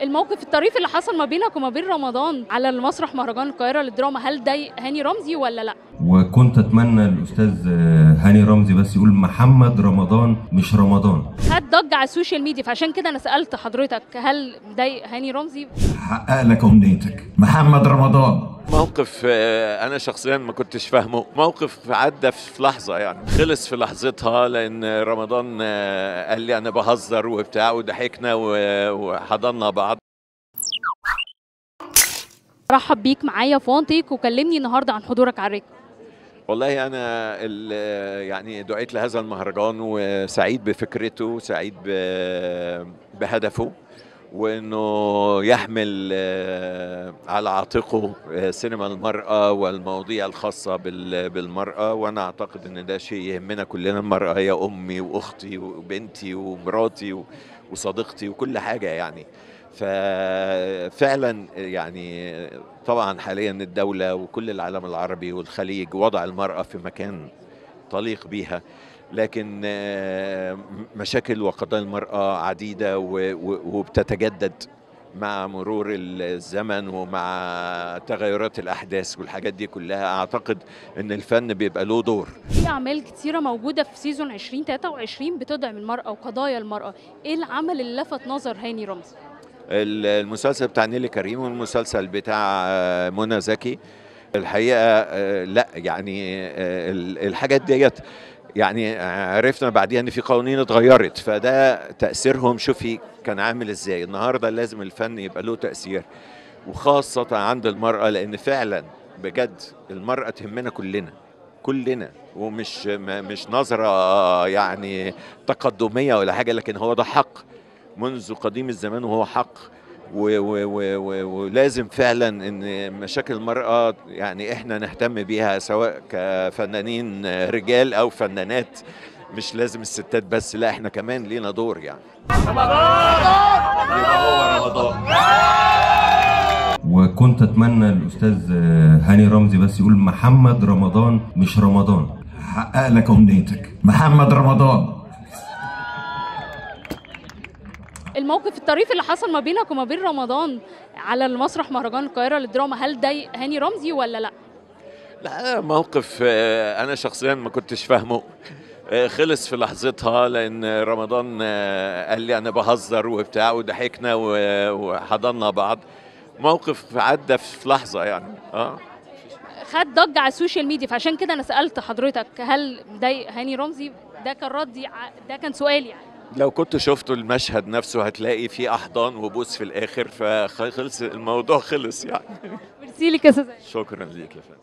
الموقف الطريف اللي حصل ما بينك وما بين رمضان على المسرح مهرجان القاهرة للدراما، هل ده هاني رمزي ولا لا؟ وكنت اتمنى الاستاذ هاني رمزي بس يقول محمد رمضان مش رمضان. خد ضجة على السوشيال ميديا، فعشان كده انا سألت حضرتك هل ده هاني رمزي؟ حقق لك امنيتك محمد رمضان. موقف انا شخصيا ما كنتش فاهمه، موقف عدى في لحظه، يعني خلص في لحظتها، لان رمضان قال لي انا بهزر وبتاع وضحكنا وحضنا بعض. رحب بيك معايا في وان تيك، وكلمني النهارده عن حضورك على الريك. والله انا يعني دعيت لهذا المهرجان وسعيد بفكرته، سعيد بهدفه، وانه يحمل على عاتقه سينما المرأة والمواضيع الخاصة بالمرأة، وانا اعتقد ان ده شيء يهمنا كلنا. المرأة هي امي واختي وبنتي ومراتي وصديقتي وكل حاجة يعني. ففعلا يعني طبعا حاليا الدولة وكل العالم العربي والخليج وضع المرأة في مكان طليق بيها، لكن مشاكل وقضايا المرأة عديدة وبتتجدد مع مرور الزمن ومع تغيرات الأحداث والحاجات دي كلها. أعتقد أن الفن بيبقى له دور. في أعمال كتيرة موجودة في سيزون 2023 بتدعم المرأة وقضايا المرأة، إيه العمل اللي لفت نظر هاني رمزي؟ المسلسل بتاع نيلي كريم والمسلسل بتاع منى زكي الحقيقة لا يعني الحاجات ديت يعني عرفنا بعديها ان في قوانين اتغيرت، فده تأثيرهم شوفي كان عامل ازاي. النهارده لازم الفن يبقى له تأثير، وخاصة عند المرأة، لان فعلا بجد المرأة تهمنا كلنا ومش مش نظرة يعني تقدمية ولا حاجة، لكن هو ده حق منذ قديم الزمان وهو حق. ولازم فعلا ان مشاكل المرأة يعني احنا نهتم بيها، سواء كفنانين رجال او فنانات، مش لازم الستات بس، لا احنا كمان لينا دور يعني. وكنت اتمنى الاستاذ هاني رمزي بس يقول محمد رمضان مش رمضان. حقق لك امنيتك محمد رمضان. الموقف الطريف اللي حصل ما بينك وما بين رمضان على المسرح مهرجان القاهرة للدراما، هل ده هاني رمزي ولا لا؟ لا موقف انا شخصيا ما كنتش فاهمه، خلص في لحظتها، لان رمضان قال لي انا بهزر وبتاع وضحكنا وحضنا بعض. موقف عدى في لحظة يعني. خد ضجة على السوشيال ميديا، فعشان كده انا سألت حضرتك هل ده هاني رمزي؟ ده كان ردي، ده كان سؤالي يعني. لو كنت شفتوا المشهد نفسه هتلاقي فيه احضان وبوس في الاخر، فخلص الموضوع خلص يعني. ميرسي لك يا استاذ. شكرا ليك يا فندم.